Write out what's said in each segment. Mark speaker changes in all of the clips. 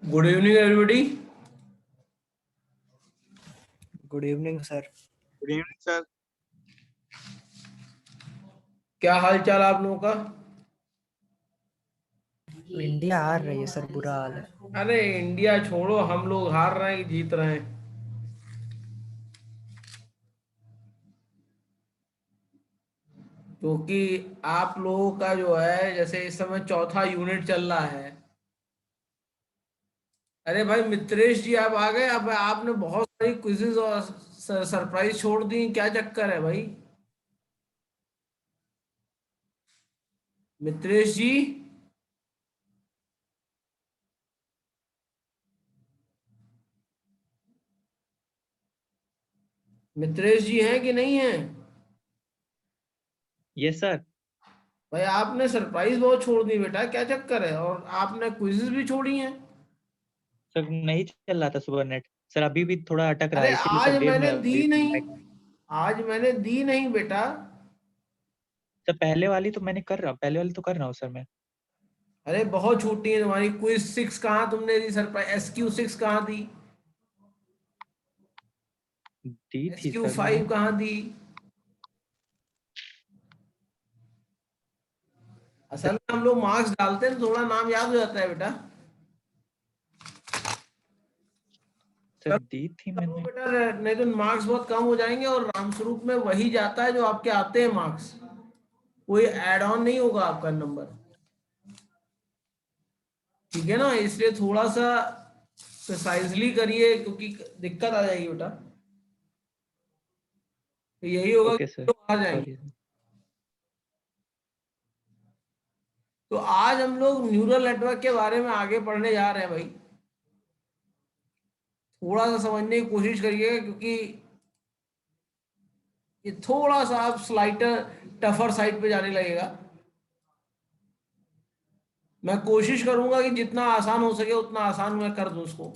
Speaker 1: Good evening everybody.
Speaker 2: Good evening sir.
Speaker 3: Good evening sir.
Speaker 1: क्या हाल चाल आप लोगों का?
Speaker 2: इंडिया हार रही है सर, बुरा हाल है।
Speaker 1: अरे इंडिया छोड़ो, हम लोग हार रहे हैं कि जीत रहे हैं? क्योंकि आप लोगों का जो है, जैसे इस समय चौथा यूनिट चल रहा है। अरे भाई मित्रेश जी, आप आ गए। अब आपने बहुत सारी क्विज़ेस और सरप्राइज छोड़ दी, क्या चक्कर है भाई? मित्रेश जी, मित्रेश जी हैं कि नहीं हैं?
Speaker 4: Yes sir.
Speaker 1: भाई आपने सरप्राइज बहुत छोड़ दी बेटा, क्या चक्कर है? और आपने क्विज़ेस भी छोड़ी हैं।
Speaker 4: सर नहीं चल रहा था सुबह नेट सर, अभी भी थोड़ा अटक रहा
Speaker 1: अरे
Speaker 4: है, इसीलिए
Speaker 1: आज
Speaker 4: सर देर में
Speaker 1: मैंने
Speaker 4: अभी
Speaker 1: दी नहीं,
Speaker 4: बैक।
Speaker 1: आज मैंने दी नहीं बेटा।
Speaker 4: सर पहले वाली तो मैंने कर रहा हूँ, पहले वाली तो कर रहा हूँ सर मैं।
Speaker 1: अरे बहुत छूटी है तुम्हारी। क्विज 6 कहाँ तुमने दी? सरप्राइज SQ6 कहाँ दी?
Speaker 4: दी थी सर मैंने।
Speaker 1: SQ5 कहाँ दी? असल में हम लोग मार्क्स डालते हैं तो थोड़ा नाम याद हो जाता है बेटा।
Speaker 4: सर दी थी
Speaker 1: तो
Speaker 4: मैंने।
Speaker 1: बेटा नहीं तो मार्क्स बहुत कम हो जाएंगे, और रामस्वरूप में वही जाता है जो आपके आते हैं मार्क्स। कोई एड ऑन नहीं होगा आपका नंबर। ठीक है ना? इसलिए थोड़ा सा प्रिसाइजली करिए, क्योंकि दिक्कत आ जाएगी बेटा। तो यही होगा
Speaker 4: ओके
Speaker 1: कि
Speaker 4: सर,
Speaker 1: लोग आ जाएंगे।
Speaker 4: सॉरी।
Speaker 1: तो आज हम लोग न्यूरल नेटवर्क के बारे में आगे पढ़ने जा रहे हैं भाई। थोड़ा सा समझने की कोशिश करिएगा, क्योंकि ये थोड़ा सा आप स्लाइटर टफर साइड पे जाने लगेगा। मैं कोशिश करूंगा कि जितना आसान हो सके उतना आसान मैं कर दूं उसको।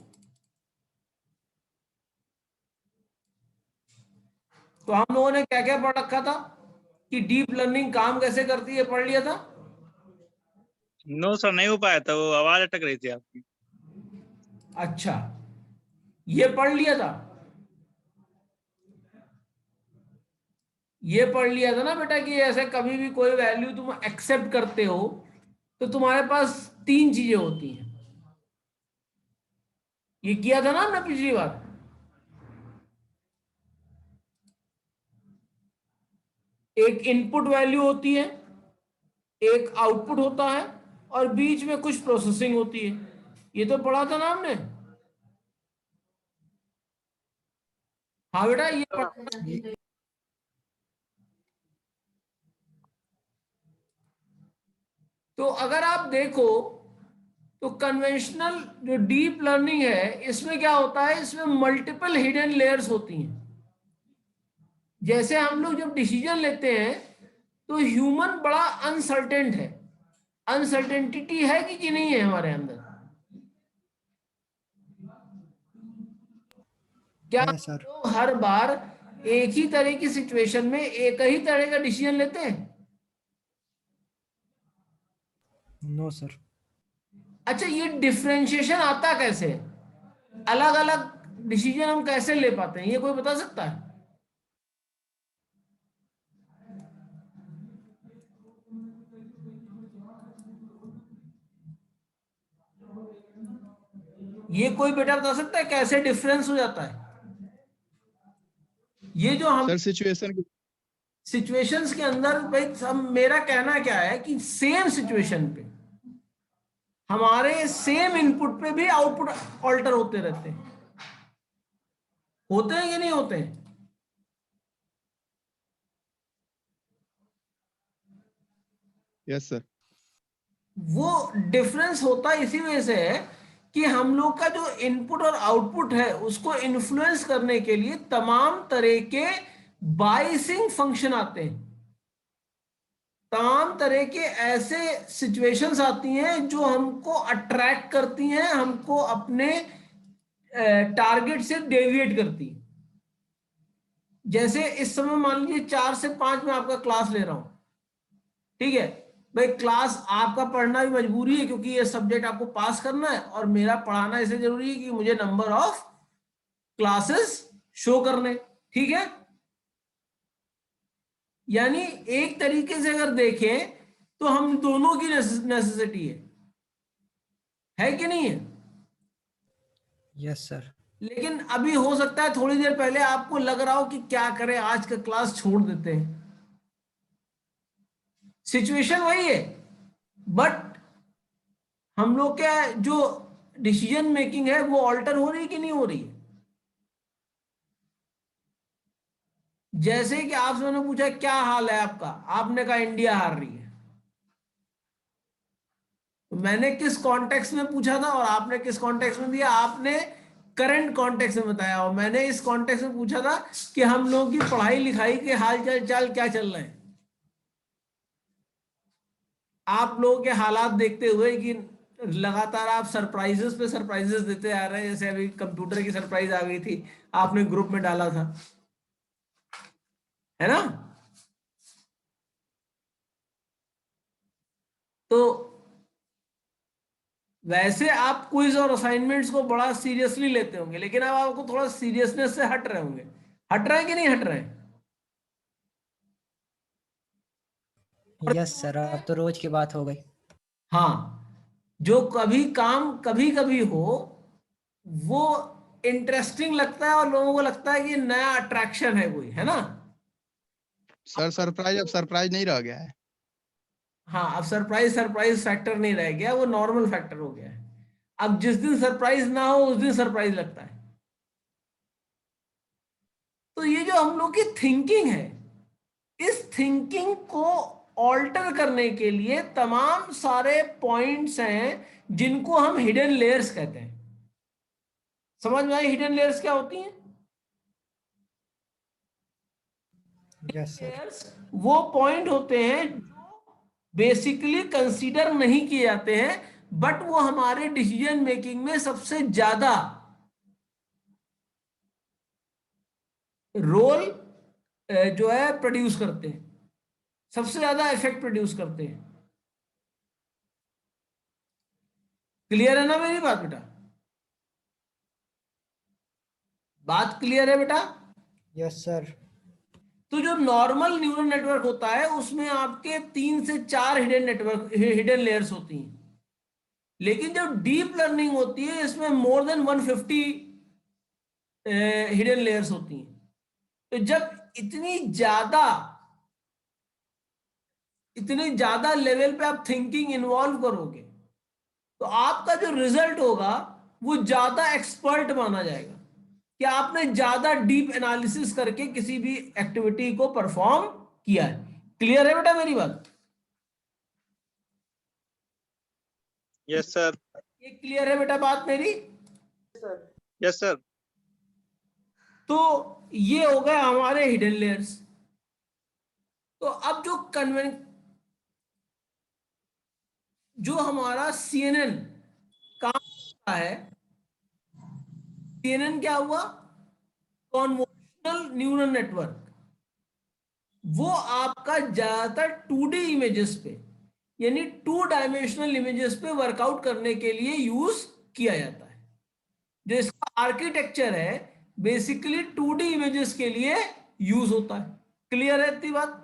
Speaker 1: तो हम लोगों ने क्या क्या पढ़ रखा था कि डीप लर्निंग काम कैसे करती है, पढ़ लिया था?
Speaker 3: नो सर, नहीं हो पाया था, वो आवाज अटक रही थी आपकी।
Speaker 1: अच्छा, ये पढ़ लिया था? ये पढ़ लिया था ना बेटा कि ऐसे कभी भी कोई वैल्यू तुम एक्सेप्ट करते हो तो तुम्हारे पास तीन चीजें होती हैं। ये किया था ना हमने पिछली बार। एक इनपुट वैल्यू होती है, एक आउटपुट होता है, और बीच में कुछ प्रोसेसिंग होती है। ये तो पढ़ा था ना हमने। हाँ बेटा, ये पढ़ा। तो अगर आप देखो तो कन्वेंशनल जो डीप लर्निंग है, इसमें क्या होता है, इसमें मल्टीपल हिडन लेयर्स होती हैं। जैसे हम लोग जब डिसीजन लेते हैं तो ह्यूमन बड़ा अनसर्टेंट है। अनसर्टेनिटी है कि नहीं है हमारे अंदर? क्या
Speaker 2: है
Speaker 1: हम
Speaker 2: सर।
Speaker 1: लोग हर बार एक ही तरह की सिचुएशन में एक ही तरह का डिसीजन लेते हैं?
Speaker 2: No sir.
Speaker 1: अच्छा, ये डिफरेंशिएशन आता कैसे? अलग अलग डिसीजन हम कैसे ले पाते हैं, ये कोई बता सकता है? ये कोई बेटा बता सकता है कैसे डिफरेंस हो जाता है? ये जो हम
Speaker 5: सर सिचुएशन
Speaker 1: सिचुएशंस के अंदर भाई, मेरा कहना क्या है कि सेम सिचुएशन पे हमारे सेम इनपुट पे भी आउटपुट ऑल्टर होते रहते हैं। होते हैं कि नहीं होते हैं?
Speaker 5: Yes sir.
Speaker 1: वो डिफरेंस होता इसी वजह से है कि हम लोग का जो इनपुट और आउटपुट है उसको इन्फ्लुएंस करने के लिए तमाम तरह के बाइसिंग फंक्शन आते हैं। तमाम तरह के ऐसे सिचुएशंस आती हैं जो हमको अट्रैक्ट करती हैं, हमको अपने टारगेट से डेविएट करती हैं। जैसे इस समय मान लीजिए 4 से 5 में आपका क्लास ले रहा हूं, ठीक है? भाई क्लास आपका पढ़ना भी मजबूरी है क्योंकि ये सब्जेक्ट आपको पास करना है, और मेरा पढ़ाना इसलिए जरूरी है कि मुझे नंबर ऑफ क्लासेस शो करने, ठीक है। यानी एक तरीके से अगर देखें तो हम दोनों की नेसेसिटी है कि नहीं है।
Speaker 2: Yes sir.
Speaker 1: लेकिन अभी हो सकता है थोड़ी देर पहले आपको लग रहा हो कि क्या करें, आज का क्लास छोड़ देते हैं। सिचुएशन वही है, बट हम लोग क्या जो डिसीजन मेकिंग है वो ऑल्टर हो रही है कि नहीं हो रही है। जैसे कि आपसे मैंने पूछा क्या हाल है आपका, आपने कहा इंडिया हार रही है। तो मैंने किस कॉन्टेक्स्ट में पूछा था और आपने किस कॉन्टेक्स्ट में दिया, आपने करंट कॉन्टेक्स्ट में बताया, और मैंने इस कॉन्टेक्स्ट में पूछा था कि हम लोगों की पढ़ाई लिखाई के हाल चाल क्या चल रहे हैं। आप लोगों के हालात देखते हुए कि लगातार आप सरप्राइजेस पे सरप्राइजेस देते आ रहे हैं, जैसे अभी कंप्यूटर की सरप्राइज आ गई थी, आपने ग्रुप में डाला था, है ना। तो वैसे आप क्विज और असाइनमेंट्स को बड़ा सीरियसली लेते होंगे, लेकिन अब आपको थोड़ा सीरियसनेस से हट रहे होंगे। हट रहे हैं कि नहीं हट रहे हैं।
Speaker 2: यस सर, अब तो रोज की बात हो गई।
Speaker 1: हाँ, जो कभी काम कभी कभी हो वो इंटरेस्टिंग लगता है और लोगों को लगता है कि नया अट्रैक्शन है कोई, है ना।
Speaker 5: सर सरप्राइज अब सरप्राइज नहीं रह गया है।
Speaker 1: हाँ, अब सरप्राइज फैक्टर नहीं रह गया, वो नॉर्मल फैक्टर हो गया है। अब जिस दिन सरप्राइज ना हो उस दिन सरप्राइज लगता है। तो ये जो हम लोग की थिंकिंग है, इस थिंकिंग को ऑल्टर करने के लिए तमाम सारे पॉइंट्स हैं जिनको हम हिडन लेयर्स कहते हैं। समझ में आई हिडन लेयर्स क्या होती हैं।
Speaker 2: Yes sir.
Speaker 1: लेयर्स वो पॉइंट होते हैं जो बेसिकली कंसीडर नहीं किए जाते हैं, बट वो हमारे डिसीजन मेकिंग में सबसे ज्यादा रोल जो है प्रोड्यूस करते हैं, सबसे ज्यादा इफेक्ट प्रोड्यूस करते हैं। क्लियर है ना मेरी बात बेटा, बात क्लियर है बेटा।
Speaker 2: Yes sir.
Speaker 1: तो जो नॉर्मल न्यूरल नेटवर्क होता है उसमें आपके 3 से 4 हिडन लेयर्स होती हैं, लेकिन जो डीप लर्निंग होती है इसमें मोर देन 150 हिडन लेयर्स होती हैं। तो जब इतनी ज्यादा लेवल पे आप थिंकिंग इन्वॉल्व करोगे तो आपका जो रिजल्ट होगा वो ज्यादा एक्सपर्ट माना जाएगा कि आपने ज्यादा डीप एनालिसिस करके किसी भी एक्टिविटी को परफॉर्म किया है। क्लियर है बेटा मेरी बात।
Speaker 3: Yes sir.
Speaker 1: ये क्लियर है बेटा बात मेरी।
Speaker 3: Yes sir.
Speaker 1: तो ये हो गए हमारे हिडन लेयर्स। तो अब जो हमारा CNN काम करता है, CNN क्या हुआ, कॉन्वोल्यूशनल न्यूरल नेटवर्क, वो आपका ज्यादातर 2D इमेजेस पे यानी 2 डायमेंशनल इमेजेस पे वर्कआउट करने के लिए यूज किया जाता है। जो इसका आर्किटेक्चर है बेसिकली 2D इमेजेस के लिए यूज होता है। क्लियर है इतनी बात।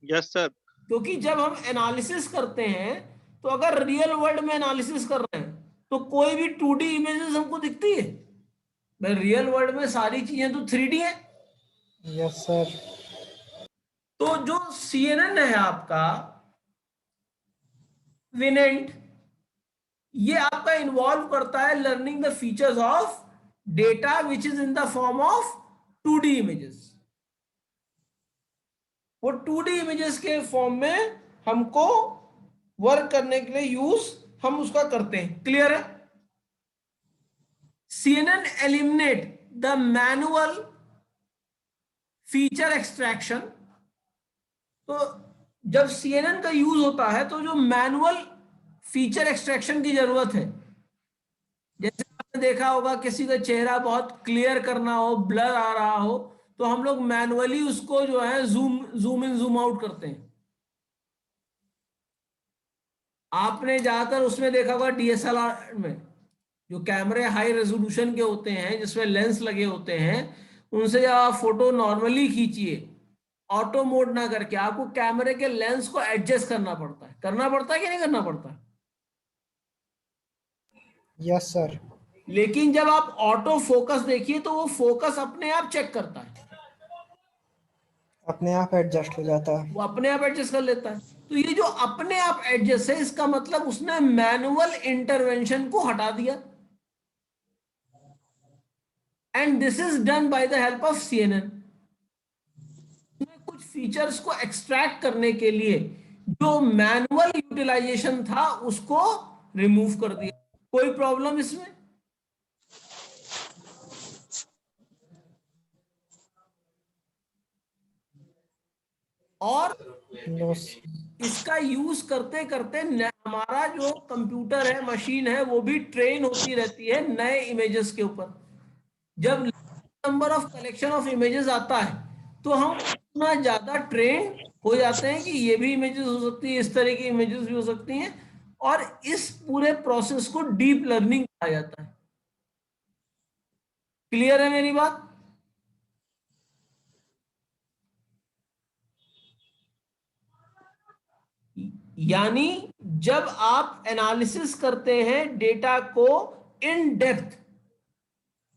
Speaker 3: Yes sir.
Speaker 1: क्योंकि जब हम एनालिसिस करते हैं तो अगर रियल वर्ल्ड में एनालिसिस कर रहे हैं तो कोई भी 2D इमेजेस हमको दिखती है। भाई रियल वर्ल्ड में सारी चीजें तो 3D है।
Speaker 2: Yes sir.
Speaker 1: तो जो CNN है आपका विनेंट, ये आपका इन्वॉल्व करता है learning the features of data which is in the form of 2D images. वो 2D इमेजेस के फॉर्म में हमको वर्क करने के लिए यूज हम उसका करते हैं। क्लियर है। CNN eliminate the manual feature extraction. तो जब CNN का यूज होता है तो जो मैनुअल फीचर एक्सट्रैक्शन की जरूरत है, जैसे आपने देखा होगा किसी का चेहरा बहुत क्लियर करना हो, ब्लर आ रहा हो, तो हम लोग मैनुअली उसको जो है जूम इन जूम आउट करते हैं। आपने ज्यादातर उसमें देखा होगा डीएसएलआर में, जो कैमरे हाई रेजोल्यूशन के होते हैं जिसमें लेंस लगे होते हैं, उनसे जब आप फोटो नॉर्मली खींचिए ऑटो मोड ना करके, आपको कैमरे के लेंस को एडजस्ट करना पड़ता है। करना पड़ता है कि नहीं करना पड़ता?
Speaker 2: Yes sir.
Speaker 1: लेकिन जब आप ऑटो फोकस देखिए तो वो फोकस अपने आप चेक करता है,
Speaker 2: अपने आप एडजस्ट हो जाता है।
Speaker 1: वो अपने आप एडजस्ट कर लेता है। तो ये जो अपने आप एडजस्ट है, इसका मतलब उसने मैनुअल इंटरवेंशन को हटा दिया। And this is done by the help of CNN। कुछ फीचर्स को एक्सट्रैक्ट करने के लिए जो मैनुअल यूटिलाइजेशन था उसको रिमूव कर दिया। कोई प्रॉब्लम इसमें? और
Speaker 2: नो
Speaker 1: इसका यूज करते करते हमारा जो कंप्यूटर है, मशीन है, वो भी ट्रेन होती रहती है नए इमेजेस के ऊपर। जब number of collection of images आता है तो हम उतना ज्यादा ट्रेन हो जाते हैं कि ये भी इमेजेस हो सकती है, इस तरह की इमेजेस भी हो सकती हैं, और इस पूरे प्रोसेस को डीप लर्निंग कहा जाता है। क्लियर है मेरी बात? यानी जब आप एनालिसिस करते हैं डेटा को इन डेप्थ,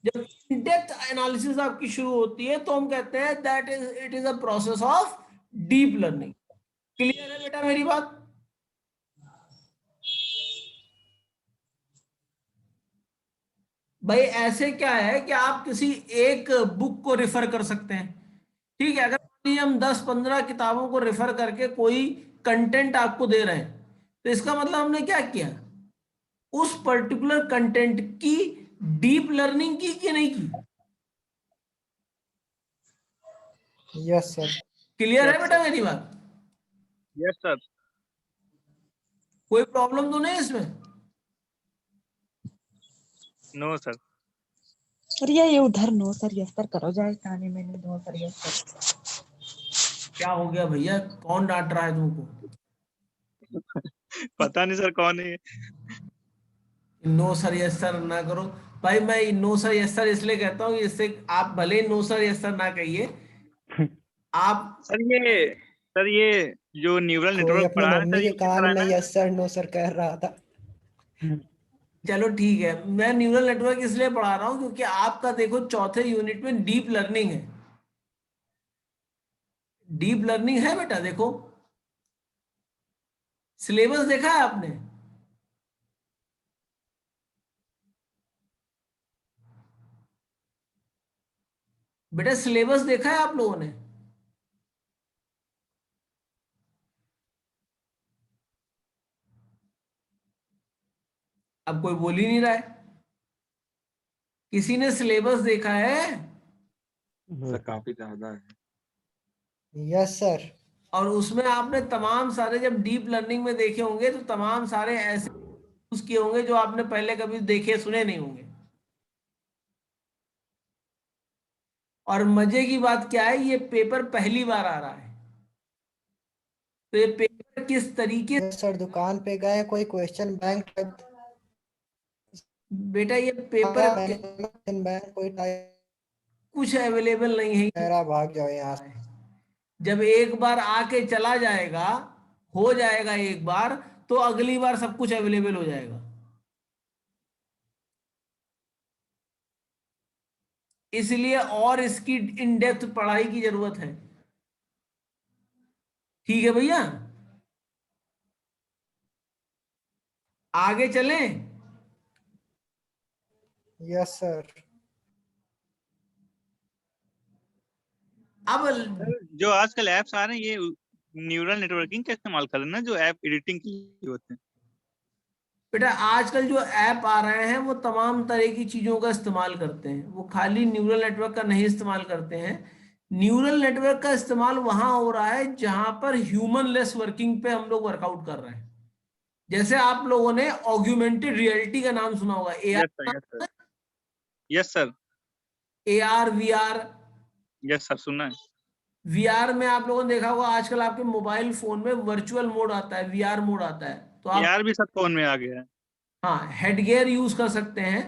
Speaker 1: जब इन डेप्थ एनालिसिस आपकी शुरू होती है तो हम कहते हैं that it is a process of deep learning. Clear है बेटा मेरी बात? भाई ऐसे क्या है कि आप किसी एक बुक को रेफर कर सकते हैं, ठीक है? अगर हम 10-15 किताबों को रेफर करके कोई कंटेंट आपको दे रहे हैं तो इसका मतलब हमने क्या किया? उस पर्टिकुलर कंटेंट की डीप लर्निंग की कि नहीं की?
Speaker 2: Yes sir.
Speaker 1: क्लियर है
Speaker 3: Yes,
Speaker 1: बेटा
Speaker 3: sir.
Speaker 1: मेरी बात?
Speaker 3: Yes, sir.
Speaker 1: कोई प्रॉब्लम तो नहीं इसमें?
Speaker 3: No, sir.
Speaker 6: सर ये उधर नो सर यस सर करो जाए ताने मैंने नो सर यस सर।
Speaker 1: क्या हो गया भैया, कौन डांट रहा है तुमको?
Speaker 3: पता नहीं सर कौन है ये।
Speaker 1: नो सर यस सर ना करो। भाई मैं नो सर यस सर इसलिए कहता हूँ, इससे आप भले नो सर यस सर ना कहिए, आप
Speaker 3: सर ये जो न्यूरल
Speaker 2: कोई
Speaker 3: नेटवर्क
Speaker 2: अपनी
Speaker 3: पढ़ा रहे
Speaker 2: मम्मी
Speaker 3: सर,
Speaker 2: के
Speaker 3: ये किस
Speaker 2: कान
Speaker 3: तरह
Speaker 2: में
Speaker 3: है?
Speaker 2: यस सर नो सर कह रहा था।
Speaker 1: चलो ठीक है, मैं न्यूरल नेटवर्क इसलिए पढ़ा रहा हूँ क्योंकि आपका देखो चौथे यूनिट में डीप लर्निंग है। डीप लर्निंग है बेटा, देखो सिलेबस देखा है आपने? बेटा सिलेबस देखा है आप लोगों ने? अब कोई बोल ही नहीं रहा है। किसी ने सिलेबस देखा है?
Speaker 7: सर काफी ज्यादा है।
Speaker 2: Yes sir.
Speaker 1: और उसमें आपने तमाम सारे जब डीप लर्निंग में देखे होंगे तो तमाम सारे ऐसे यूज किए होंगे जो आपने पहले कभी देखे सुने नहीं होंगे। और मजे की बात क्या है, ये पेपर पहली बार आ रहा है, तो ये पेपर किस तरीके
Speaker 2: यस सर, दुकान पे गए कोई क्वेश्चन बैंक
Speaker 1: बेटा ये पेपर
Speaker 2: बैंक कोई टाइप
Speaker 1: कुछ अवेलेबल नहीं है।
Speaker 2: कह रहा भाग जाओ यहाँ से।
Speaker 1: जब एक बार आके चला जाएगा, हो जाएगा एक बार, तो अगली बार सब कुछ अवेलेबल हो जाएगा। इसलिए और इसकी इन डेप्थ पढ़ाई की जरूरत है। ठीक है भैया, आगे चलें।
Speaker 2: Yes sir.
Speaker 1: अब
Speaker 3: सर जो आजकल ऐप्स आ रहे हैं, ये न्यूरल नेटवर्किंग का इस्तेमाल कर रहे हैं ना, जो ऐप एडिटिंग के लिए होते हैं।
Speaker 1: बेटा आजकल जो ऐप आ रहे हैं वो तमाम तरह की चीजों का इस्तेमाल करते हैं, वो खाली न्यूरल नेटवर्क का नहीं इस्तेमाल करते हैं। न्यूरल नेटवर्क का इस्तेमाल वहां हो रहा है जहां पर ह्यूमन लेस वर्किंग पे हम लोग वर्कआउट कर रहे हैं। जैसे आप लोगों ने ऑग्यूमेंटेड रियलिटी का नाम सुना होगा,
Speaker 3: yes sir, yes sir, yes sir.
Speaker 1: AR VR,
Speaker 3: yes sir, सुना है।
Speaker 1: वीआर में आप लोगों ने देखा होगा आजकल आपके मोबाइल फोन में वर्चुअल मोड आता है, वीआर मोड आता है, तो आप
Speaker 3: यार भी सब फोन में आ गया है।
Speaker 1: हाँ हेडगियर यूज कर सकते हैं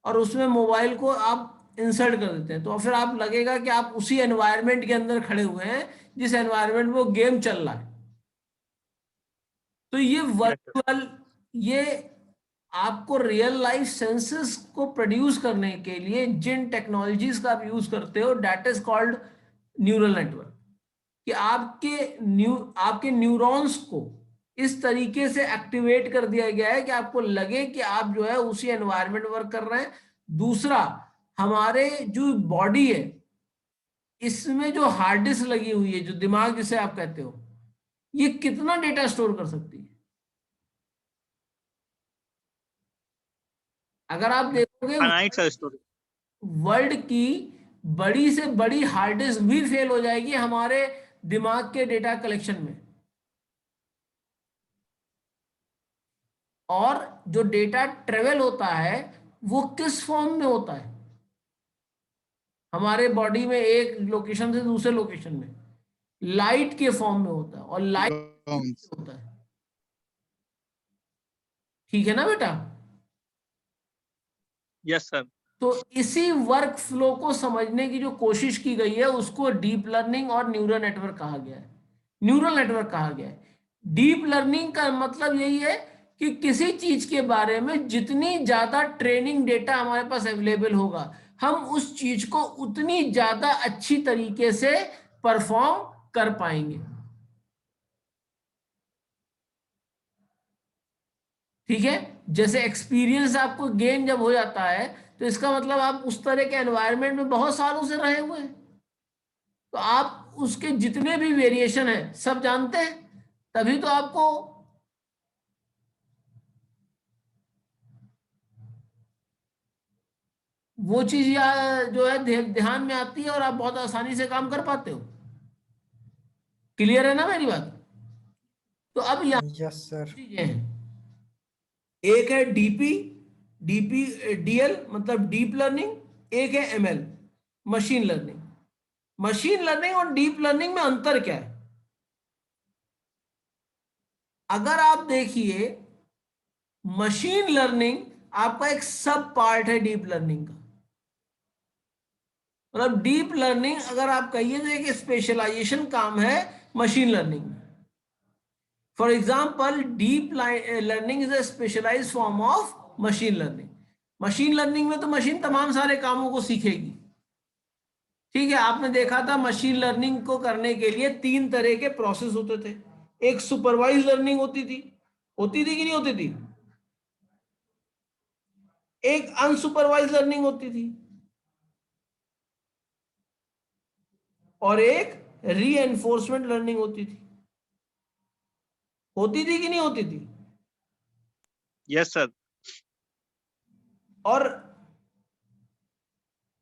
Speaker 1: और उसमें मोबाइल को आप इंसर्ट कर देते हैं, तो फिर आप लगेगा कि आप उसी एनवायरनमेंट के अंदर खड़े हुए हैं जिस एनवायरनमेंट में वो गेम चल रहा है। तो ये वर्चुअल, ये आपको रियल लाइफ सेंसेस को प्रोड्यूस करने के लिए जिन टेक्नोलॉजीज का आप यूज करते हो, that is called neural network. कि आपके न्यूरॉन्स को इस तरीके से एक्टिवेट कर दिया गया है कि आपको लगे कि आप जो है उसी एनवायरनमेंट वर्क कर रहे हैं। दूसरा, हमारे जो बॉडी है इसमें जो हार्ड डिस्क लगी हुई है, जो दिमाग जिसे आप कहते हो, ये कितना डेटा स्टोर कर सकती है? अगर आप देखोगे
Speaker 3: फाइनाइट सा स्टोरेज।
Speaker 1: वर्ल्ड की बड़ी से बड़ी हार्ड डिस्क भी फेल हो जाएगी हमारे दिमाग के डेटा कलेक्शन में। और जो डेटा ट्रेवल होता है वो किस फॉर्म में होता है? हमारे बॉडी में एक लोकेशन से दूसरे लोकेशन में लाइट के फॉर्म में होता है, और लाइट
Speaker 5: न्यूरॉन्स।
Speaker 1: होता है, ठीक है ना बेटा?
Speaker 3: Yes sir.
Speaker 1: तो इसी वर्क फ्लो को समझने की जो कोशिश की गई है उसको डीप लर्निंग और न्यूरल नेटवर्क कहा गया है, न्यूरल नेटवर्क कहा गया है। डीप लर्निंग का मतलब यही है कि किसी चीज के बारे में जितनी ज्यादा ट्रेनिंग डेटा हमारे पास अवेलेबल होगा, हम उस चीज को उतनी ज्यादा अच्छी तरीके से परफॉर्म कर पाएंगे। ठीक है, जैसे एक्सपीरियंस आपको गेन जब हो जाता है तो इसका मतलब आप उस तरह के एनवायरनमेंट में बहुत सालों से रहे हुए हैं, तो आप उसके जितने भी वेरिएशन हैं सब जानते हैं, तभी तो आपको वो चीज जो है ध्यान में आती है और आप बहुत आसानी से काम कर पाते हो। क्लियर है ना मेरी बात? तो अब यहाँ
Speaker 2: यस सर।
Speaker 1: चीजें हैं, एक है डीएल मतलब डीप लर्निंग, एक है ML machine learning. Machine learning और डीप लर्निंग में अंतर क्या है? अगर आप देखिए, मशीन लर्निंग आपका एक सब पार्ट है डीप लर्निंग का। मतलब डीप लर्निंग अगर आप कहिए तो एक स्पेशलाइजेशन काम है मशीन लर्निंग में। For example, deep learning is a specialised form of machine learning. Machine learning में तो मशीन तमाम सारे कामों को सीखेगी। ठीक है, आपने देखा था मशीन लर्निंग को करने के लिए 3 तरह के प्रोसेस होते थे। एक सुपरवाइज लर्निंग होती थी कि नहीं होती थी? एक अनसुपरवाइज लर्निंग होती थी, और एक रीएनफोर्समेंट लर्निंग होती थी कि नहीं होती थी?
Speaker 3: Yes sir.
Speaker 1: और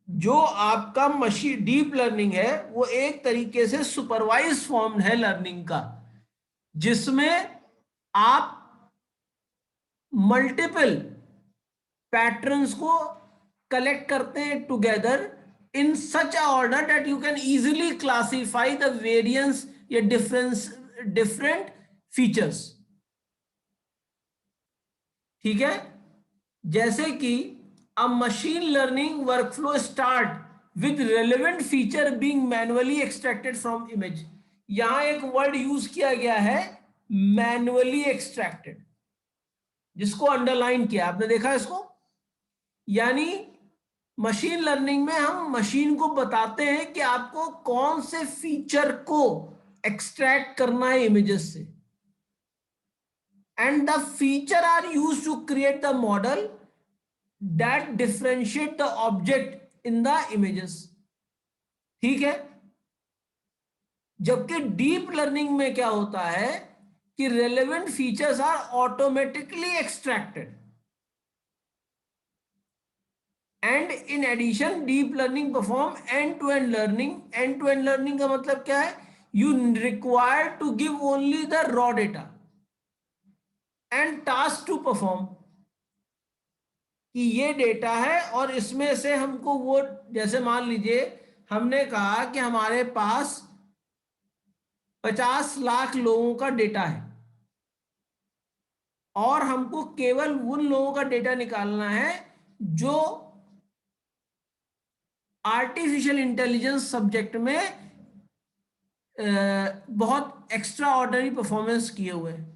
Speaker 1: जो आपका मशीन डीप लर्निंग है वो एक तरीके से सुपरवाइज फॉर्म है लर्निंग का, जिसमें आप मल्टीपल पैटर्न्स को कलेक्ट करते हैं together in such a order that you can easily classify the variance या different features। ठीक है, जैसे कि a machine learning workflow start with relevant feature being manually extracted from image। यहां एक वर्ड यूज किया गया है मैनुअली एक्सट्रैक्टेड, जिसको अंडरलाइन किया आपने देखा इसको। यानी मशीन लर्निंग में हम मशीन को बताते हैं कि आपको कौन से फीचर को एक्सट्रैक्ट करना है इमेजेस से, and the feature are used to create the model that differentiate the object in the images. ठीक है, जबकि डीप लर्निंग में क्या होता है कि relevant features are automatically extracted, and in addition deep learning perform end to end learning. End to end learning का मतलब क्या है? You require to give only the raw data and task to perform, कि ये data है और इसमें से हमको वो, जैसे मान लीजिए हमने कहा कि हमारे पास 50 लाख लोगों का डेटा है और हमको केवल उन लोगों का डेटा निकालना है जो आर्टिफिशियल इंटेलिजेंस सब्जेक्ट में बहुत एक्स्ट्रा ऑर्डिनरी परफॉर्मेंस किए हुए हैं।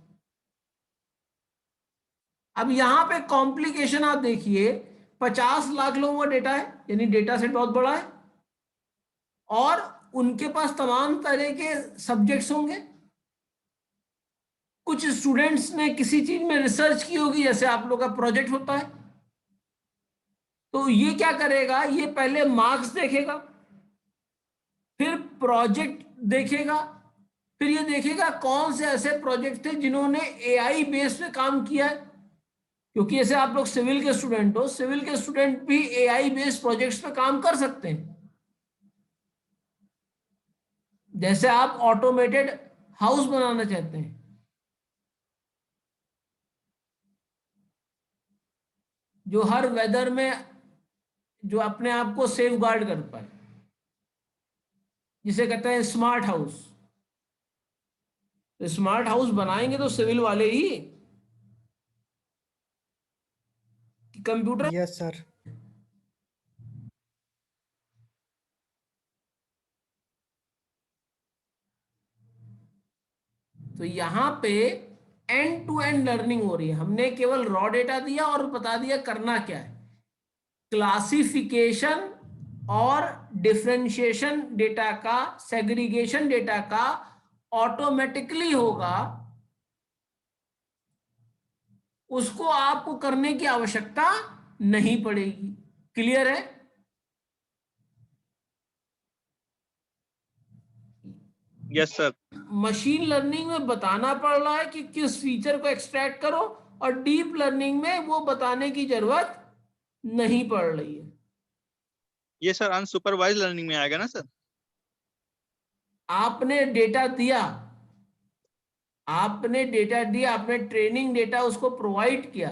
Speaker 1: अब यहां पे कॉम्प्लिकेशन आप देखिए, 50 लाख लोगों का डेटा है, यानी डेटा सेट बहुत बड़ा है और उनके पास तमाम तरह के सब्जेक्ट्स होंगे। कुछ स्टूडेंट्स ने किसी चीज में रिसर्च की होगी, जैसे आप लोग का प्रोजेक्ट होता है, तो ये क्या करेगा, ये पहले मार्क्स देखेगा, फिर प्रोजेक्ट देखेगा, फिर ये देखेगा कौन से ऐसे प्रोजेक्ट थे जिन्होंने एआई बेस पे काम किया है, क्योंकि जैसे आप लोग सिविल के स्टूडेंट हो, सिविल के स्टूडेंट भी एआई बेस्ड प्रोजेक्ट्स पे काम कर सकते हैं। जैसे आप ऑटोमेटेड हाउस बनाना चाहते हैं, जो हर वेदर में जो अपने आप को सेफ गार्ड कर पाए, जिसे कहते हैं स्मार्ट हाउस। तो स्मार्ट हाउस बनाएंगे तो सिविल वाले ही, कंप्यूटर।
Speaker 2: Yes sir.
Speaker 1: तो यहां पे एंड टू एंड लर्निंग हो रही है। हमने केवल रॉ डेटा दिया और बता दिया करना क्या है। क्लासिफिकेशन और डिफरेंशिएशन डेटा का, सेग्रीगेशन डेटा का ऑटोमेटिकली होगा, उसको आपको करने की आवश्यकता नहीं पड़ेगी। क्लियर है?
Speaker 3: Yes sir.
Speaker 1: मशीन लर्निंग में बताना पड़ रहा है कि किस फीचर को एक्सट्रैक्ट करो, और डीप लर्निंग में वो बताने की जरूरत नहीं पड़ रही है।
Speaker 3: ये सर अनसुपरवाइज लर्निंग में आएगा ना सर?
Speaker 1: आपने डेटा दिया, आपने ट्रेनिंग डेटा उसको प्रोवाइड किया।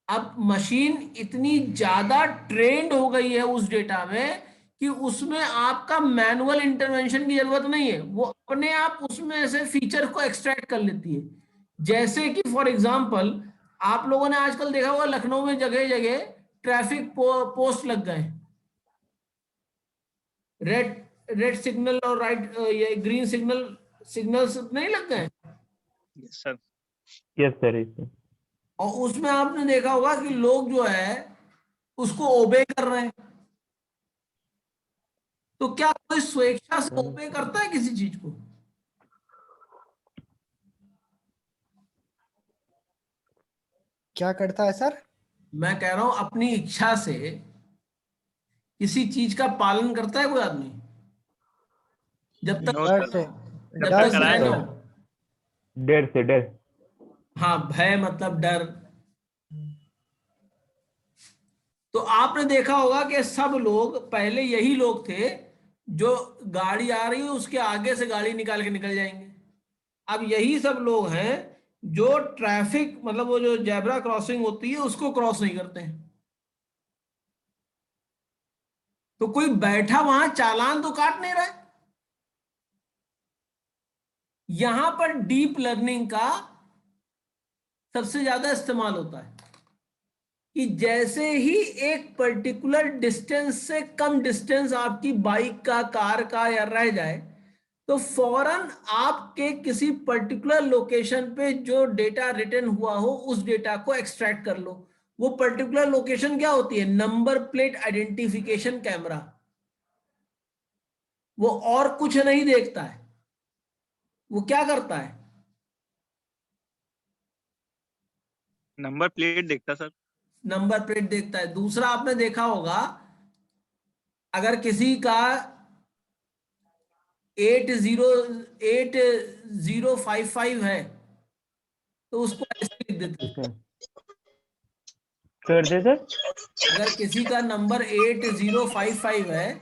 Speaker 1: अब मशीन इतनी ज्यादा ट्रेंड हो गई है उस डेटा में कि उसमें आपका मैनुअल इंटरवेंशन की जरूरत नहीं है, वो अपने आप उसमें से फीचर को एक्सट्रैक्ट कर लेती है। जैसे कि फॉर एग्जांपल, आप लोगों ने आजकल देखा होगा लखनऊ में जगह जगह ट्रैफिक पोस्ट लग गए, रेड सिग्नल और ये ग्रीन सिग्नल्स नहीं लग गए।
Speaker 3: Yes sir.
Speaker 8: Yes sir.
Speaker 1: और उसमें आपने देखा होगा कि लोग जो है उसको ओबे कर रहे हैं। तो क्या कोई स्वेच्छा से ओबे करता है किसी चीज को?
Speaker 2: क्या करता है सर?
Speaker 1: मैं कह रहा हूं अपनी इच्छा से किसी चीज का पालन करता है कोई आदमी? जब तक
Speaker 3: No,
Speaker 2: डर
Speaker 3: sir.
Speaker 2: से,
Speaker 1: जब
Speaker 2: डर
Speaker 1: तक
Speaker 2: से
Speaker 1: भय न
Speaker 2: सर।
Speaker 1: हो।
Speaker 8: डर।
Speaker 1: हाँ, भय मतलब डर। तो आपने देखा होगा कि सब लोग पहले यही लोग थे जो गाड़ी आ रही है उसके आगे से गाड़ी निकाल के निकल जाएंगे। अब यही सब लोग हैं जो ट्रैफिक, मतलब वो जो जेब्रा क्रॉसिंग होती है उसको क्रॉस नहीं करते हैं। तो कोई बैठा वहां चालान तो काट नहीं रहा है। यहां पर डीप लर्निंग का सबसे ज्यादा इस्तेमाल होता है कि जैसे ही एक पर्टिकुलर डिस्टेंस से कम डिस्टेंस आपकी बाइक का, कार का या रह जाए, तो फौरन आपके किसी पर्टिकुलर लोकेशन पे जो डेटा रिटर्न हुआ हो उस डेटा को एक्सट्रैक्ट कर लो। वो पर्टिकुलर लोकेशन क्या होती है? Number plate identification camera. वो और कुछ नहीं देखता है। वो क्या करता है?
Speaker 3: नंबर प्लेट देखता सर।
Speaker 1: नंबर प्लेट देखता है। दूसरा आपने देखा होगा, अगर किसी का 8055 है तो उसको ऐसे लिख देते हैं।
Speaker 8: कर दे सर।
Speaker 1: अगर किसी का नंबर 8055 है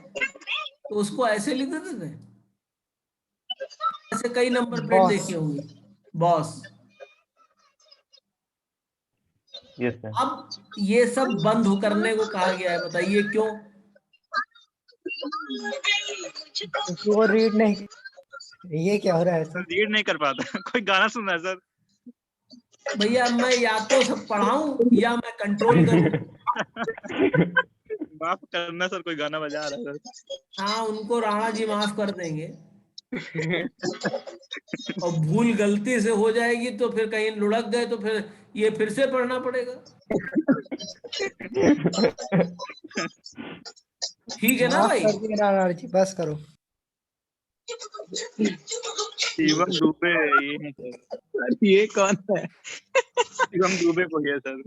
Speaker 1: तो उसको ऐसे लिख देते थे। ऐसे कई नंबर प्लेट
Speaker 2: बॉस।
Speaker 1: देखी होंगी, बॉस।
Speaker 8: Yes sir.
Speaker 1: अब ये सब बंद करने को कहा गया है, बताइए क्यों?
Speaker 2: क्योंकि वो रीड नहीं, ये क्या हो रहा है सर?
Speaker 3: रीड नहीं कर पाता। कोई गाना सुन रहा है सर?
Speaker 1: भैया मैं या तो सब पढ़ाऊं या मैं कंट्रोल करूं।
Speaker 3: माफ करना सर, कोई गाना बजा रहा है सर।
Speaker 1: हाँ, उनको राणा जी माफ कर देंगे। और भूल गलती से हो जाएगी तो फिर कहीं लुढ़क गए तो फिर ये फिर से पढ़ना पड़ेगा। ठीक है ना
Speaker 2: माफ
Speaker 1: भाई?
Speaker 2: कर दिए राणा जी, बस करो।
Speaker 3: शिवम दुबे ये है सर।
Speaker 4: ये कौन है?
Speaker 3: शिवम दुबे को गया सर।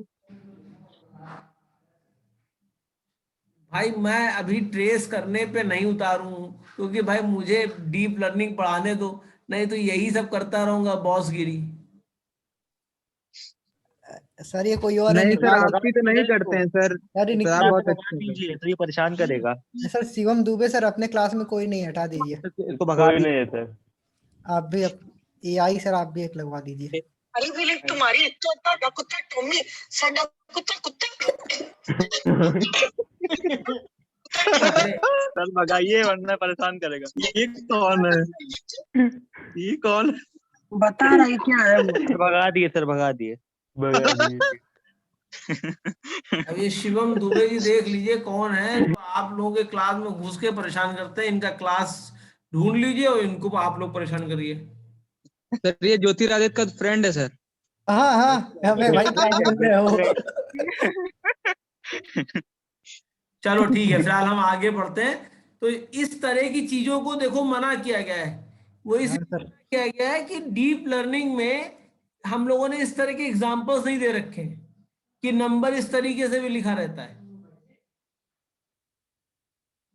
Speaker 1: भाई मैं अभी ट्रेस करने पे नहीं उतारूं, क्योंकि भाई मुझे डीप लर्निंग पढ़ाने दो, नहीं तो यही सब करता रहूंगा बॉसगिरी।
Speaker 2: सर ये कोई और
Speaker 4: नहीं सर,
Speaker 2: निकाल,
Speaker 4: आपकी तो नहीं करते हैं सर।
Speaker 2: सर ये
Speaker 4: सर आप
Speaker 2: निकाल
Speaker 4: बहुत अच्छे हैं।
Speaker 9: दीजिए तो ये परेशान करेगा।
Speaker 2: सर शिवम दुबे सर अपने क्लास में कोई नहीं, हटा दीजिए।
Speaker 9: इसको भगा
Speaker 8: कोई
Speaker 9: दीजिए।
Speaker 8: नहीं है सर।
Speaker 2: आप भी AI सर, आप भी एक लगवा दीजिए।
Speaker 10: अरे बोले तुम्हारी इतना कुत्ता टोमी साडा कुत्ता
Speaker 3: सर भगाइए वरना परेशान करेगा। ये कौन है? ये कौन है?
Speaker 10: बता रहा है क्या है वो।
Speaker 9: सर भगा दिए, सर भगा दिए।
Speaker 8: भगा दिए।
Speaker 1: अब ये शिवम दुबे जी देख लीजिए कौन है जो आप लोगों के क्लास में घुस के परेशान करते हैं। इनका क्लास ढूंढ लीजिए और इनको आप लोग परेशान करिए।
Speaker 4: सर ये ज्योतिरादित्य का फ्रेंड है सर।
Speaker 2: हाँ हाँ, हमें भाई क्या बोल रहे हो?
Speaker 1: चलो ठीक है, फिलहाल हम आगे बढ़ते हैं। तो इस तरह की चीजों को देखो मना किया गया है। वो इसलिए
Speaker 2: हाँ, सर।
Speaker 1: मना किया गया है कि डीप लर्निंग में हम लोगों ने इस तरह के एग्जांपल्स नहीं दे रखे हैं कि नंबर इस तरीके से भी लिखा रहता है।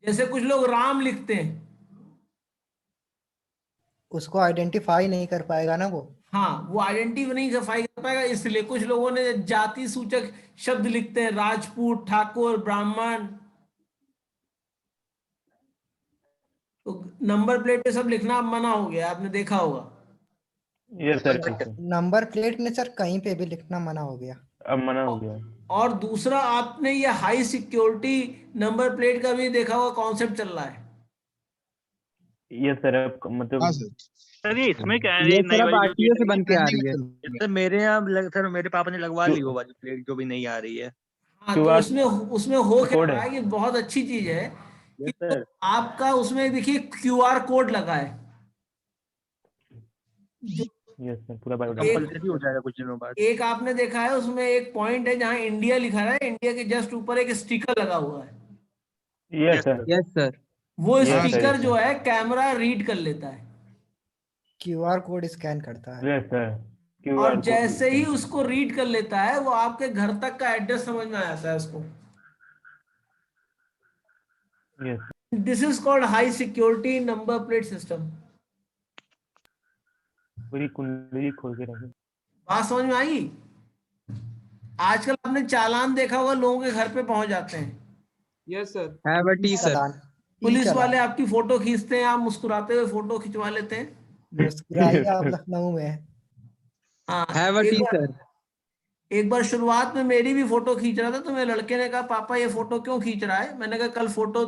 Speaker 1: जैसे कुछ लोग राम लिखते हैं,
Speaker 2: उसको आइडेंटिफाई नहीं कर पाएगा ना वो।
Speaker 1: हाँ वो आइडेंटिफाई नहीं कर पाएगा, इसलिए कुछ लोगों ने जाति सूचक शब्द लिखते हैं, राजपूत, ठाकुर, ब्राह्मण। तो नंबर प्लेट पे सब लिखना अब मना हो गया, आपने देखा होगा।
Speaker 8: Yes sir.
Speaker 2: नंबर प्लेट में सर कहीं पे भी लिखना मना हो गया।
Speaker 8: अब मना हो गया।
Speaker 1: और दूसरा, आपने ये हाई सिक्योरिटी नंबर प्लेट का भी देखा होगा, कॉन्सेप्ट चल रहा है।
Speaker 8: Yes sir. अब
Speaker 5: हाँ
Speaker 8: मतलब
Speaker 5: सर।
Speaker 3: सर ये इसमें क्या है?
Speaker 4: ये
Speaker 3: नई
Speaker 4: सर अब
Speaker 3: वाली
Speaker 4: RTO से बन के आ रही है।
Speaker 9: सर मेरे यहाँ सर मेरे पापा ने लगवा ली वो वाली प्लेट जो भी नहीं आ रही है।
Speaker 1: हाँ, तो
Speaker 8: QR
Speaker 1: उसमें हो क्या
Speaker 8: कोड
Speaker 1: रहा
Speaker 8: है।
Speaker 1: है कि बहुत अच्छी चीज है कि
Speaker 9: यस सर।
Speaker 1: आपका उसमें देखिए QR कोड लगा है, जो
Speaker 8: यस सर, पूरा बायोडाटा।
Speaker 9: कंपलसरी हो जाएगा कुछ दिनों बाद।
Speaker 1: एक आपने देखा है उसमें एक पॉइंट है जहां इंडिया लिखा है, इंडिया के जस्ट ऊपर एक स्टिकर लगा हुआ है।
Speaker 8: Yes sir.
Speaker 4: Yes sir.
Speaker 1: वो
Speaker 8: Yes,
Speaker 1: स्टिकर
Speaker 8: sir.
Speaker 1: जो है कैमरा रीड कर लेता है,
Speaker 2: QR कोड स्कैन करता है।
Speaker 8: Yes sir.
Speaker 1: और जैसे ही उसको रीड कर लेता है वो आपके घर तक का एड्रेस समझ में आ जाता है उसको।
Speaker 8: Yes.
Speaker 1: This is called high security number plate system.
Speaker 8: पूरी कुंडली खोल के रखें।
Speaker 1: बात समझ में आई? आजकल आपने चालान देखा होगा, लोगों के घर पे पहुंच जाते हैं।
Speaker 4: Yes sir. Have a tea sir.
Speaker 2: Challan.
Speaker 1: Police
Speaker 2: challan.
Speaker 1: वाले आपकी फोटो खींचते हैं, आप मुस्कुराते हुए फोटो खिंचवा लेते हैं।
Speaker 2: मुस्कुराइए, आप लखनऊ में हैं।
Speaker 1: हाँ,
Speaker 4: हैव अ टी सर।
Speaker 1: एक बार शुरुआत में मेरी भी फोटो खींच रहा था तो मेरे लड़के ने कहा पापा ये फोटो क्यों खींच रहा है? मैंने कहा कल फोटो,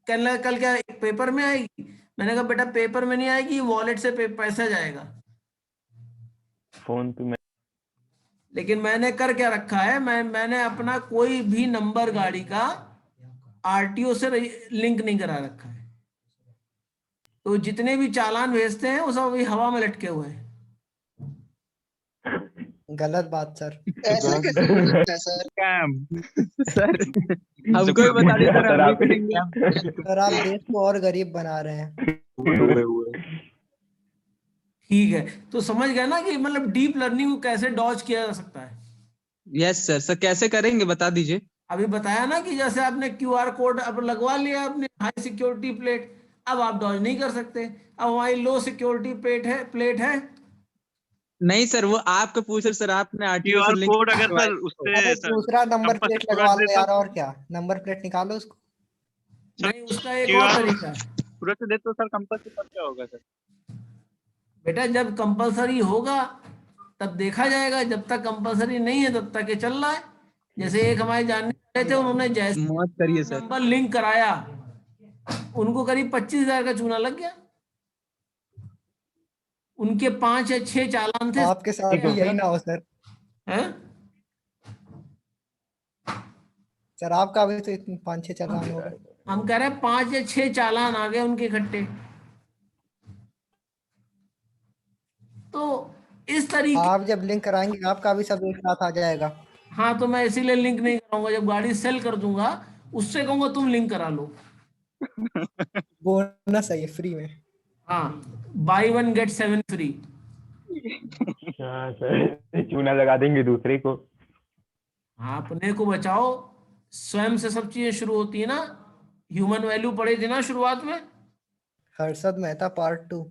Speaker 1: कहने लगा कल क्या पेपर में आएगी? मैंने कहा बेटा पेपर में नहीं आएगी, वॉलेट से पैसा जाएगा।
Speaker 8: फोन पे मैं
Speaker 1: लेकिन मैंने कर क्या रखा है, मैंने अपना कोई भी नंबर गाड़ी का RTO से लिंक नहीं करा रखा है। तो जितने भी चालान भेजते हैं वो सब अभी हवा में लटके हुए हैं।
Speaker 2: गलत बात सर।
Speaker 10: ऐसा कैसे हो सकता है सर?
Speaker 4: Scam sir. हमको भी बता दीजिए सर, हम भी करेंगे।
Speaker 2: सर आप देश को और गरीब बना रहे हैं।
Speaker 7: डूबे हुए।
Speaker 1: ठीक है, तो समझ गए ना कि मतलब डीप लर्निंग को कैसे डॉज किया जा सकता है।
Speaker 4: Yes sir. सर कैसे करेंगे बता दीजिए।
Speaker 1: अभी बताया ना कि जैसे आपने QR कोड अब लगवा लिया अपने हाई सिक्योरिटी प्लेट, अब आप डॉज नहीं कर सकते। अब हमारी लो सिक्योरिटी प्लेट है।
Speaker 4: नहीं सर, वो आपको पूछ रहे सर, आपने RTO
Speaker 3: QR
Speaker 4: से लिंक
Speaker 3: कोड अगर सर उससे
Speaker 2: अरे
Speaker 3: सर
Speaker 2: दूसरा नंबर
Speaker 3: कंपस
Speaker 2: प्लेट
Speaker 3: से
Speaker 2: लगवा लो
Speaker 3: देता-
Speaker 2: यार, और क्या, नंबर प्लेट निकालो उसको।
Speaker 1: नहीं, उसका एक
Speaker 3: QR
Speaker 1: और तरीका है
Speaker 3: पूरा से दे तो सर कंपस से पर क्या होगा सर?
Speaker 1: बेटा, जब कंपलसरी होगा तब देखा जाएगा, जब तक कंपलसरी नहीं है तब तक ये चल रहा है। जैसे एक हमारे जानने वाले थे, उन्होंने जैसे
Speaker 4: मौत करिए सर।
Speaker 1: नंबर लिंक कराया उनको करीब 25,000 का चूना लग गया। उनके 5 या 6 चालान थे।
Speaker 2: आपके साथ भी यही ना हो सर।
Speaker 1: हैं?
Speaker 2: सर आपका भी तो इतने 5-6 चालान हो गए।
Speaker 1: हम कह रहे हैं 5 या 6 चालान आ गए उनके इकट्ठे। तो इस तरीके,
Speaker 2: आप जब लिंक कराएंगे आपका भी सब एक साथ आ जाएगा।
Speaker 1: हाँ तो मैं इसीलिए लिंक नहीं कराऊंगा, जब गाड़ी सेल कर दूंगा उससे कहूंगा तुम लिंक करा लो।
Speaker 2: बोनस है ये फ्री में।
Speaker 1: हाँ, बाई 1 गेट 7 फ्री।
Speaker 8: हाँ सर, चूना लगा देंगे दूसरे को।
Speaker 1: हाँ, अपने को बचाओ, स्वयं से सब चीजें शुरू होती है ना। ह्यूमन वैल्यू पढ़े थे ना शुरुआत में।
Speaker 2: हर्षद मेहता पार्ट 2।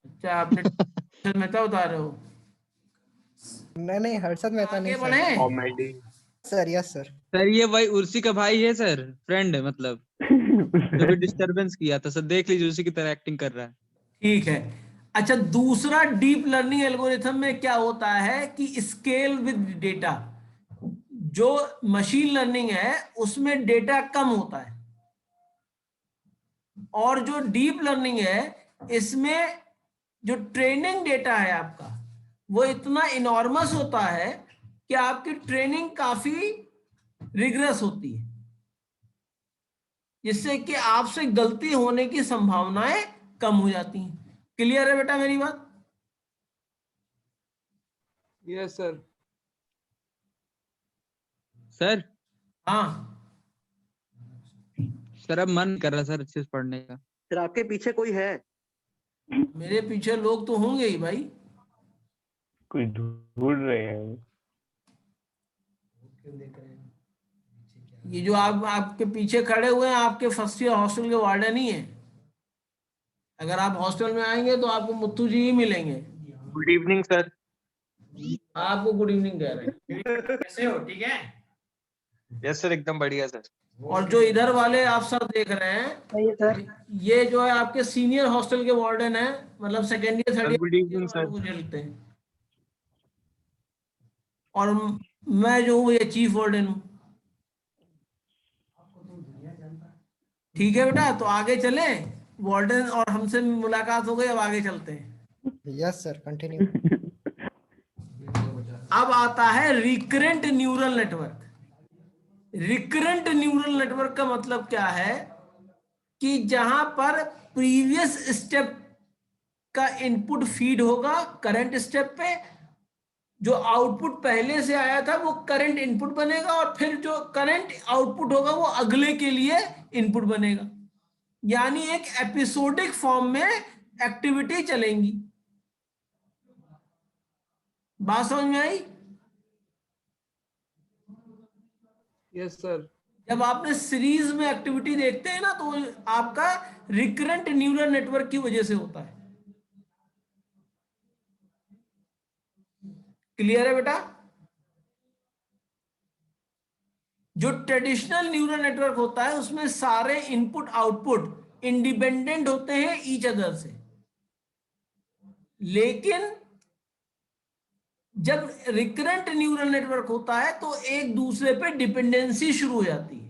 Speaker 1: अच्छा, आपने मेहता बता रहे हो।
Speaker 2: नहीं हर्षद मेहता
Speaker 1: आगे
Speaker 2: नहीं सर।
Speaker 1: बढ़े।
Speaker 7: Comedy.
Speaker 2: Sir yes sir.
Speaker 9: Sir ये भाई उर्सी का भाई है सर, फ्रेंड है मतलब, जो भी डिस्टरबेंस किया था सर, देख लीजिए उसी की तरह एक्टिंग कर रहा है।
Speaker 1: ठीक है। अच्छा, दूसरा डीप लर्निंग एल्गोरिथम में क्या होता है कि स्केल विद डेटा। जो मशीन लर्निंग है उसमें डेटा कम होता है, और जो डीप लर्निंग है इसमें जो ट्रेनिंग डेटा है आपका वो इतना इनॉर्मस होता है कि आपकी ट्रेनिंग काफी रिग्रेस होती है, जिससे कि आपसे गलती होने की संभावनाएं कम हो जाती हैं। क्लियर है बेटा मेरी बात?
Speaker 7: Yes sir.
Speaker 9: सर
Speaker 1: हाँ,
Speaker 9: सर अब मन कर रहा है सर अच्छे से पढ़ने का।
Speaker 10: फिर आपके पीछे कोई है?
Speaker 1: मेरे पीछे लोग तो होंगे ही भाई।
Speaker 8: कोई ढूंढ रहे हैं।
Speaker 1: ये जो आप आपके पीछे खड़े हुए हैं आपके फर्स्ट ईयर हॉस्टल के वार्डन ही है। अगर आप हॉस्टल में आएंगे तो आपको मुत्तू जी ही मिलेंगे।
Speaker 7: Good evening sir.
Speaker 1: आपको गुड इवनिंग कह रहे हैं। कैसे हो? ठीक है।
Speaker 7: यस सर, एकदम बढ़िया सर।
Speaker 1: और जो इधर वाले आप सर देख रहे हैं, ये जो है आपके सीनियर हॉस्टल के वार्डन है, मतलब second year third
Speaker 7: good evening sir.
Speaker 1: Year झेलते हैं। और मैं जो हूँ ये चीफ वार्डन हूँ। ठीक है बेटा, तो आगे चले। वार्डन और हमसे मुलाकात हो गई, अब आगे चलते हैं।
Speaker 2: Yes sir continue.
Speaker 1: अब आता है recurrent neural network. Recurrent neural network का मतलब क्या है कि जहां पर प्रीवियस स्टेप का इनपुट फीड होगा करंट स्टेप पे, जो आउटपुट पहले से आया था वो करंट इनपुट बनेगा, और फिर जो करंट आउटपुट होगा वो अगले के लिए इनपुट बनेगा। यानी एक एपिसोडिक फॉर्म में एक्टिविटी चलेंगी। बात समझ में आई?
Speaker 7: Yes sir.
Speaker 1: जब आपने सीरीज में एक्टिविटी देखते हैं ना तो आपका रिकरेंट न्यूरल नेटवर्क की वजह से होता है। क्लियर है बेटा? जो ट्रेडिशनल न्यूरल नेटवर्क होता है उसमें सारे इनपुट आउटपुट इंडिपेंडेंट होते हैं ईच अदर से, लेकिन जब रिकरेंट न्यूरल नेटवर्क होता है तो एक दूसरे पे डिपेंडेंसी शुरू हो जाती है।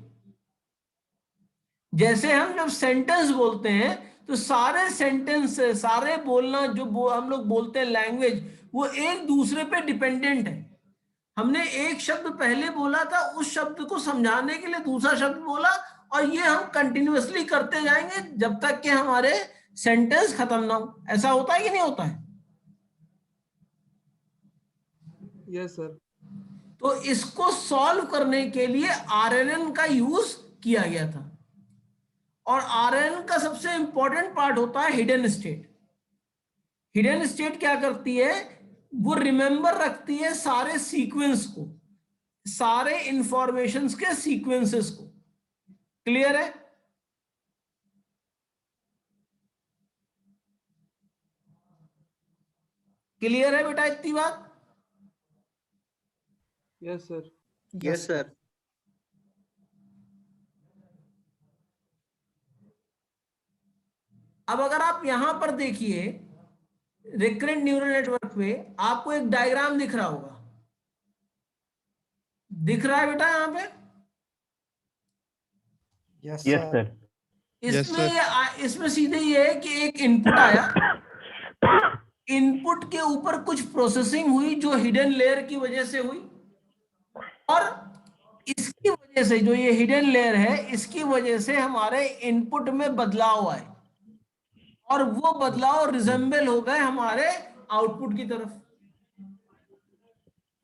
Speaker 1: जैसे हम जब सेंटेंस बोलते हैं तो सारे सेंटेंस, सारे बोलना जो हम लोग बोलते हैं लैंग्वेज, वो एक दूसरे पे डिपेंडेंट है। हमने एक शब्द पहले बोला था, उस शब्द को समझाने के लिए दूसरा शब्द बोला, और ये हम कंटिन्यूअसली करते जाएंगे जब तक कि हमारे सेंटेंस खत्म ना हो। ऐसा होता है कि नहीं होता है?
Speaker 7: Yes sir.
Speaker 1: तो इसको सॉल्व करने के लिए आरएनएन का यूज किया गया था, और आरएनएन का सबसे इंपॉर्टेंट पार्ट होता है हिडन स्टेट। हिडन स्टेट क्या करती है? वो रिमेंबर रखती है सारे सीक्वेंस को, सारे इंफॉर्मेशंस के सीक्वेंसेस को। क्लियर है? क्लियर है बेटा इतनी बात?
Speaker 7: Yes sir.
Speaker 10: Yes sir.
Speaker 1: अब अगर आप यहां पर देखिए रिकरेंट न्यूरल नेटवर्क पे, आपको एक डायग्राम दिख रहा होगा। दिख रहा है बेटा यहां पे?
Speaker 2: Yes
Speaker 8: yes
Speaker 2: sir.
Speaker 8: सर।
Speaker 1: इसमें सीधे ये है कि एक इनपुट आया, इनपुट के ऊपर कुछ प्रोसेसिंग हुई जो हिडन लेयर की वजह से हुई, और इसकी वजह से जो ये हिडन लेयर है इसकी वजह से हमारे इनपुट में बदलाव आए, और वो बदलाव रिजेंबल हो गए हमारे आउटपुट की तरफ।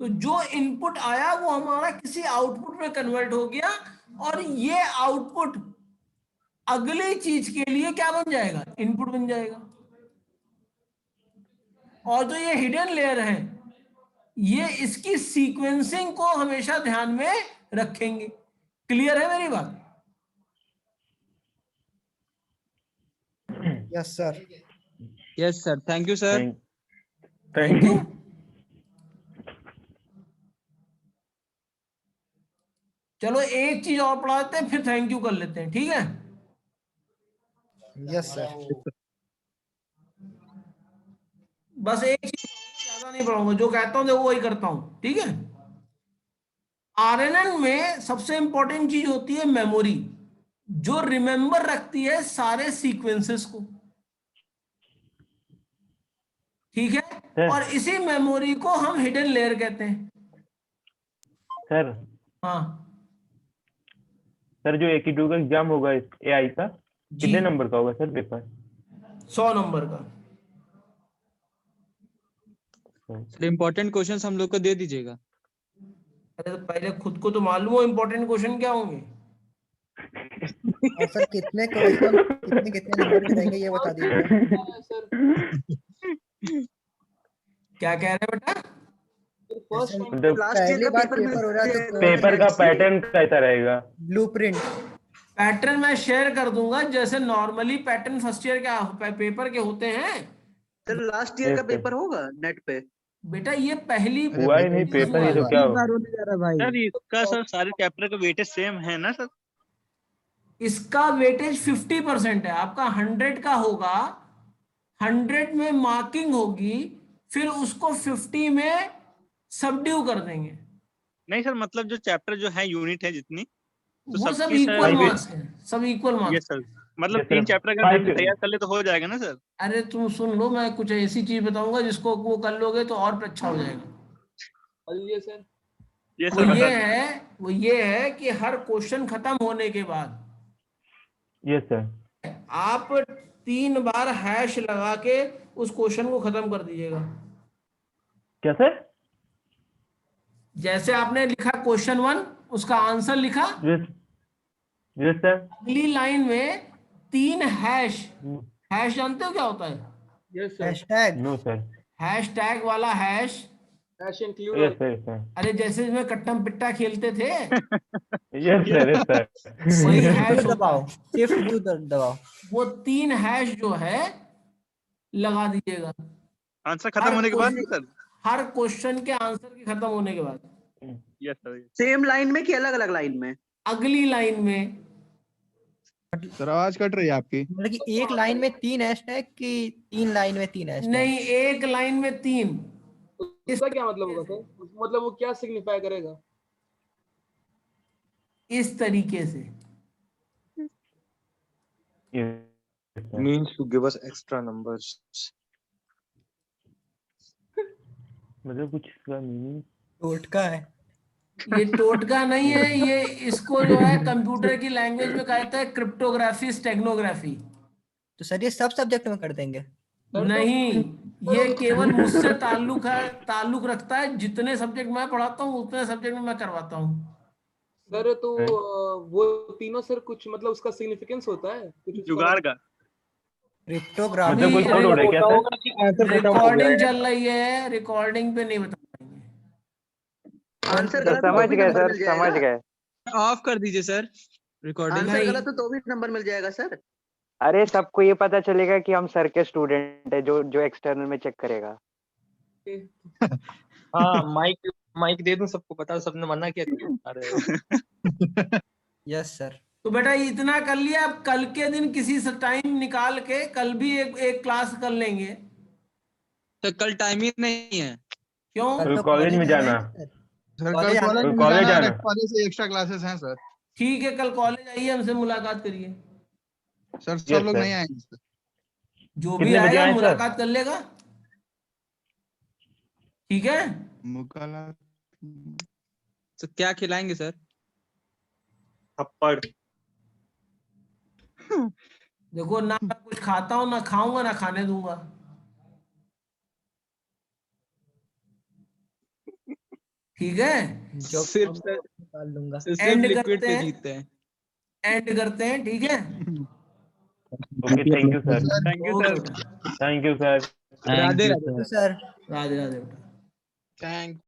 Speaker 1: तो जो इनपुट आया वो हमारा किसी आउटपुट में कन्वर्ट हो गया, और ये आउटपुट अगली चीज के लिए क्या बन जाएगा, इनपुट बन जाएगा। और जो ये हिडन लेयर है ये इसकी सीक्वेंसिंग को हमेशा ध्यान में रखेंगे। क्लियर है मेरी बात?
Speaker 2: Yes sir.
Speaker 9: Yes sir, thank you sir.
Speaker 8: Thank you.
Speaker 1: चलो एक चीज और पढ़ाते हैं, फिर थैंक यू कर लेते हैं, ठीक है?
Speaker 2: Yes sir.
Speaker 1: बस एक चीज, ज्यादा नहीं पढ़ाऊंगा, जो कहता हूं वही करता हूं, ठीक है? आरएनएन में सबसे इंपॉर्टेंट चीज होती है मेमोरी, जो रिमेंबर रखती है सारे सीक्वेंसेस को, ठीक है? और इसी मेमोरी को हम हिडन लेयर कहते हैं।
Speaker 8: सर
Speaker 1: हाँ
Speaker 8: सर, जो 82 का एग्जाम होगा एआई का, कितने नंबर का होगा सर पेपर?
Speaker 1: 100 नंबर का।
Speaker 9: सर इम्पोर्टेंट क्वेश्चंस हम लोग को दे दीजिएगा।
Speaker 1: अरे तो पहले खुद को तो मालूम हो इंपॉर्टेंट क्वेश्चन क्या होंगे।
Speaker 2: और सर कितने क्वेश्चन कितने नंबर के रहेंगे ये बता दीजिए।
Speaker 1: क्या कह रहे हैं बेटा?
Speaker 8: मतलब
Speaker 2: पहली बार पेपर हो रहा है तो
Speaker 8: पेपर का पैटर्न कैसा रहेगा?
Speaker 2: ब्लूप्रिंट
Speaker 1: पैटर्न मैं शेयर कर दूंगा, जैसे नॉर्मली पैटर्न फर्स्ट ईयर क्या पेपर के होते हैं।
Speaker 10: सर लास्ट ईयर का पेपर होगा नेट पे?
Speaker 1: बेटा ये पहली
Speaker 8: हुआ ही नहीं पेपर, ये तो क्या होगा?
Speaker 3: सर इसका सर सारे चैप्टर का वेटेज सेम है ना सर?
Speaker 1: इसका वेटेज 50% है, आपका 100 का होगा, 100 में मार्किंग होगी, फिर उसको 50 में सबड्यू कर देंगे।
Speaker 3: नहीं सर, मतलब जो चैप्टर जो है यूनिट है जितनी, तो
Speaker 1: वो सब
Speaker 3: सबकी
Speaker 1: इक्वल
Speaker 3: सर
Speaker 1: मार्क्स है, सब इक्वल मार्क्स।
Speaker 3: यस सर, मतलब 3 चैप्टर का तैयार कर ले तो हो जाएगा ना सर?
Speaker 1: अरे तुम सुन लो, मैं कुछ ऐसी चीज बताऊंगा जिसको वो कर लोगे तो और अच्छा हो जाएगा।
Speaker 7: सर
Speaker 3: ये
Speaker 1: वो
Speaker 3: सर
Speaker 1: ये है कि हर क्वेश्चन खत्म होने के बाद
Speaker 8: यस सर।
Speaker 1: आप 3 बार हैश लगा के उस क्वेश्चन को खत्म कर दीजिएगा।
Speaker 8: क्या सर?
Speaker 1: जैसे आपने लिखा क्वेश्चन 1, उसका आंसर लिखा,
Speaker 8: यस सर।
Speaker 1: अगली लाइन में 3 हैश, हैश जानते हो क्या होता है?
Speaker 7: Yes sir.
Speaker 2: Hashtag
Speaker 8: no sir.
Speaker 1: Hashtag वाला hash.
Speaker 7: Hash include.
Speaker 8: Yes sir.
Speaker 1: अरे जैसे इसमें कट्टम पिट्टा खेलते थे,
Speaker 8: यस सर, यस सर।
Speaker 1: वही हैश होता
Speaker 2: दबाओ,
Speaker 1: है।
Speaker 2: शिफ्ट टू दबाओ।
Speaker 1: वो 3 हैश जो है लगा दीजिएगा
Speaker 3: आंसर खत्म होने के बाद नहीं सर?
Speaker 1: हर क्वेश्चन के आंसर के खत्म होने के बाद।
Speaker 3: Yes sir.
Speaker 10: सेम लाइन में कि अलग अलग लाइन में?
Speaker 1: अगली लाइन में।
Speaker 5: सर आवाज कट रही है आपकी।
Speaker 2: मतलब कि एक लाइन में 3 हैशटैग कि 3 लाइन में 3 हैशटैग?
Speaker 1: नहीं, एक लाइन में 3।
Speaker 7: इसका क्या मतलब होगा सर? मतलब वो क्या सिग्निफाई करेगा?
Speaker 1: इस तरीके से
Speaker 7: means to give us extra numbers.
Speaker 8: मतलब कुछ इसका मीनिंग
Speaker 2: टोटका है।
Speaker 1: ये टोटका नहीं है, ये इसको जो है कंप्यूटर की लैंग्वेज में कहते हैं क्रिप्टोग्राफी, स्टेगनोग्राफी।
Speaker 2: तो सर ये सब सब्जेक्ट में कर देंगे?
Speaker 1: नहीं, ये केवल मुझसे ताल्लुक रखता है। जितने सब्जेक्ट मैं पढ़ाता हूँ उतने सब्जेक्ट में मैं करवाता हूँ।
Speaker 7: सर तो वो तीनों सर कुछ मतलब उसका सिग्निफिकेंस होता है कुछ
Speaker 3: जुगाड़ का?
Speaker 2: क्रिप्टोग्राफी
Speaker 8: मतलब कोई कोड हो रहा है क्या सर?
Speaker 1: रिकॉर्डिंग चल रही है, रिकॉर्डिंग पे नहीं बता पाएंगे।
Speaker 10: आंसर गलत समझ गए सर, समझ गए।
Speaker 9: ऑफ कर दीजिए सर रिकॉर्डिंग।
Speaker 10: आंसर गलत तो भी नंबर मिल जाएगा सर?
Speaker 11: अरे सबको ये पता चलेगा कि हम सर के स्टूडेंट है, जो एक्सटर्नल में चेक करेगा।
Speaker 7: हाँ, माइक दे दूं, सबको पता, सबने मना किया। अरे
Speaker 2: यस सर।
Speaker 1: तो बेटा इतना कर लिया, अब कल के दिन किसी से टाइम निकाल के कल भी एक क्लास कर लेंगे।
Speaker 9: तो कल टाइम ही नहीं है।
Speaker 1: क्यों?
Speaker 8: कल कॉलेज में जाना।
Speaker 5: सर कल कॉलेज
Speaker 8: कॉलेज जाना।
Speaker 5: कॉलेज से एक्स्ट्रा क्लासेस हैं सर।
Speaker 1: ठीक है, कल कॉलेज आइए, हमसे मुलाकात करिए।
Speaker 5: सर
Speaker 8: Yes,
Speaker 5: सब लोग
Speaker 8: sir.
Speaker 5: नहीं आएंगे सर।
Speaker 1: जो भी
Speaker 8: कितने बजे
Speaker 1: आएगा
Speaker 8: आएं, सर?
Speaker 1: मुलाकात कर लेगा, ठीक है।
Speaker 5: मुकाला
Speaker 9: तो क्या खिलाएंगे सर?
Speaker 3: थप्पड़।
Speaker 1: देखो ना मैं कुछ खाता हूँ, ना खाऊंगा, ना खाने दूंगा। ठीक है,
Speaker 2: जो
Speaker 9: सिर्फ
Speaker 2: खाऊंगा
Speaker 9: सर,
Speaker 2: वो निकाल लूंगा।
Speaker 9: सिर्फ
Speaker 1: एंड
Speaker 9: लिक्विड
Speaker 1: करते
Speaker 9: पे
Speaker 1: हैं,
Speaker 9: जीतते हैं।
Speaker 1: एंड करते हैं, ठीक है।
Speaker 8: Okay, thank you sir.
Speaker 3: Thank you
Speaker 1: okay
Speaker 3: sir.
Speaker 1: बेटा,
Speaker 8: thank you sir.
Speaker 9: Radhe Radhe.
Speaker 2: Sir
Speaker 1: Radhe Radhe बेटा।
Speaker 7: थैंक